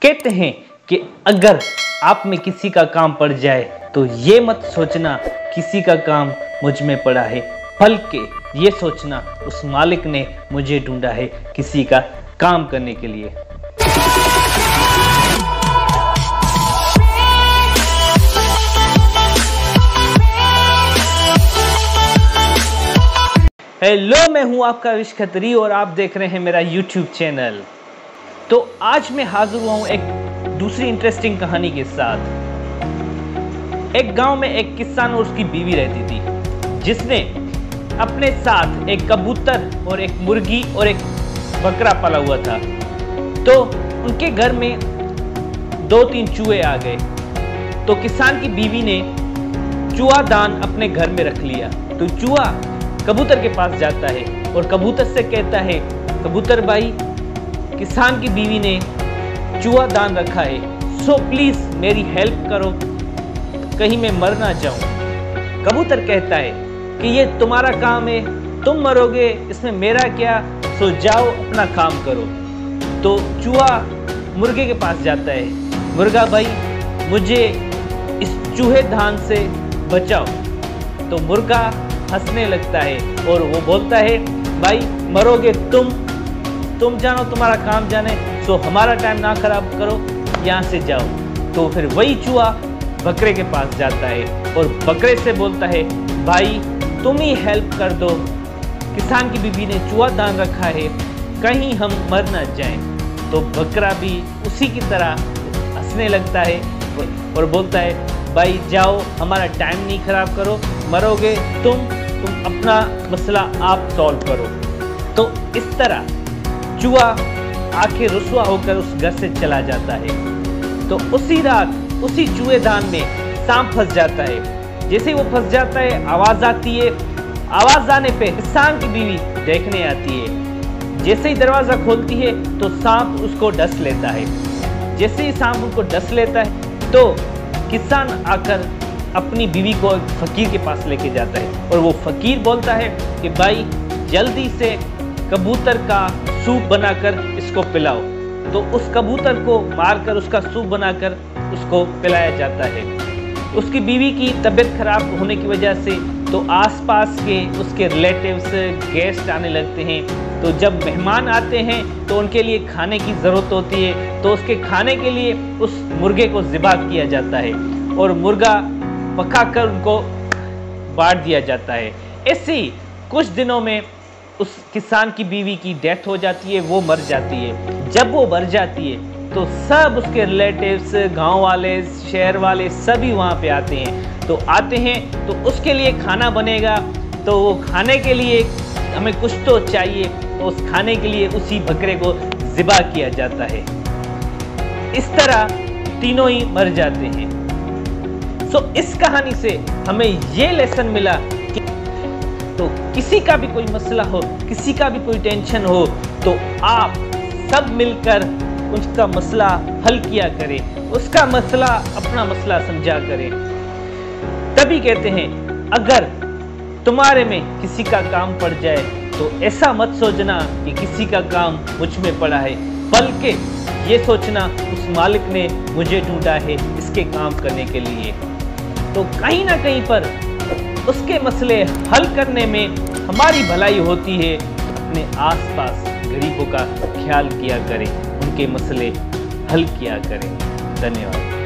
कहते हैं कि अगर आप में किसी का काम पड़ जाए तो ये मत सोचना किसी का काम मुझ में पड़ा है, बल्कि ये सोचना उस मालिक ने मुझे ढूंढा है किसी का काम करने के लिए। हेलो, मैं हूं आपका विश खत्री और आप देख रहे हैं मेरा यूट्यूब चैनल। तो आज मैं हाजिर हुआ हूं एक दूसरी इंटरेस्टिंग कहानी के साथ। एक गांव में एक किसान और उसकी बीवी रहती थी, जिसने अपने साथ एक कबूतर और एक मुर्गी और एक बकरा पाला हुआ था। तो उनके घर में 2-3 चूहे आ गए। तो किसान की बीवी ने चूहादान अपने घर में रख लिया। तो चूहा कबूतर के पास जाता है और कबूतर से कहता है, कबूतर भाई, किसान की बीवी ने चूहादान रखा है, सो प्लीज मेरी हेल्प करो, कहीं मैं मर ना जाऊं। कबूतर कहता है कि ये तुम्हारा काम है, तुम मरोगे, इसमें मेरा क्या, सो जाओ अपना काम करो। तो चूहा मुर्गे के पास जाता है, मुर्गा भाई मुझे इस चूहेदान से बचाओ। तो मुर्गा हंसने लगता है और वो बोलता है, भाई मरोगे तुम जानो, तुम्हारा काम जाने, सो हमारा टाइम ना खराब करो, यहाँ से जाओ। तो फिर वही चूहा बकरे के पास जाता है और बकरे से बोलता है, भाई तुम ही हेल्प कर दो, किसान की बीवी ने चूहादान रखा है, कहीं हम मर ना जाएं। तो बकरा भी उसी की तरह हंसने लगता है और बोलता है, भाई जाओ, हमारा टाइम नहीं खराब करो, मरोगे तुम अपना मसला आप सॉल्व करो। तो इस तरह चूहा आखिर रुसवा होकर उस घर से चला जाता है। तो उसी रात उसी चूहेदान में सांप फंस जाता है। जैसे ही वो फंस जाता है, आवाज आती है। आवाज आने पे किसान की बीवी देखने आती है। जैसे ही दरवाजा खोलती है तो सांप उसको डस लेता है। जैसे ही सांप उसको डस लेता है तो किसान आकर अपनी बीवी को एक फकीर के पास लेके जाता है और वो फकीर बोलता है कि भाई जल्दी से कबूतर का सूप बनाकर इसको पिलाओ। तो उस कबूतर को मारकर उसका सूप बनाकर उसको पिलाया जाता है। उसकी बीवी की तबीयत खराब होने की वजह से तो आसपास के उसके रिलेटिव्स गेस्ट आने लगते हैं। तो जब मेहमान आते हैं तो उनके लिए खाने की ज़रूरत होती है, तो उसके खाने के लिए उस मुर्गे को ज़िबा किया जाता है और मुर्गा पकाकर उनको बांट दिया जाता है। ऐसे ही कुछ दिनों में उस किसान की बीवी की डेथ हो जाती है, वो मर जाती है। जब वो मर जाती है तो सब उसके रिलेटिव्स, गांव वाले, शहर वाले सभी वहाँ पे आते हैं। तो आते हैं तो उसके लिए खाना बनेगा, तो वो खाने के लिए हमें कुछ तो चाहिए, तो उस खाने के लिए उसी बकरे को ज़िबा किया जाता है। इस तरह तीनों ही मर जाते हैं। सो इस कहानी से हमें ये लेसन मिला कि तो किसी का भी कोई मसला हो, किसी का भी कोई टेंशन हो, तो आप सब मिलकर उसका मसला हल किया करें, उसका मसला अपना मसला समझा करें। तभी कहते हैं, अगर तुम्हारे में किसी का काम पड़ जाए तो ऐसा मत सोचना कि किसी का काम मुझ में पड़ा है, बल्कि ये सोचना उस मालिक ने मुझे ढूंढा है इसके काम करने के लिए। तो कहीं ना कहीं पर उसके मसले हल करने में हमारी भलाई होती है। तो अपने आसपास गरीबों का ख्याल किया करें, उनके मसले हल किया करें। धन्यवाद।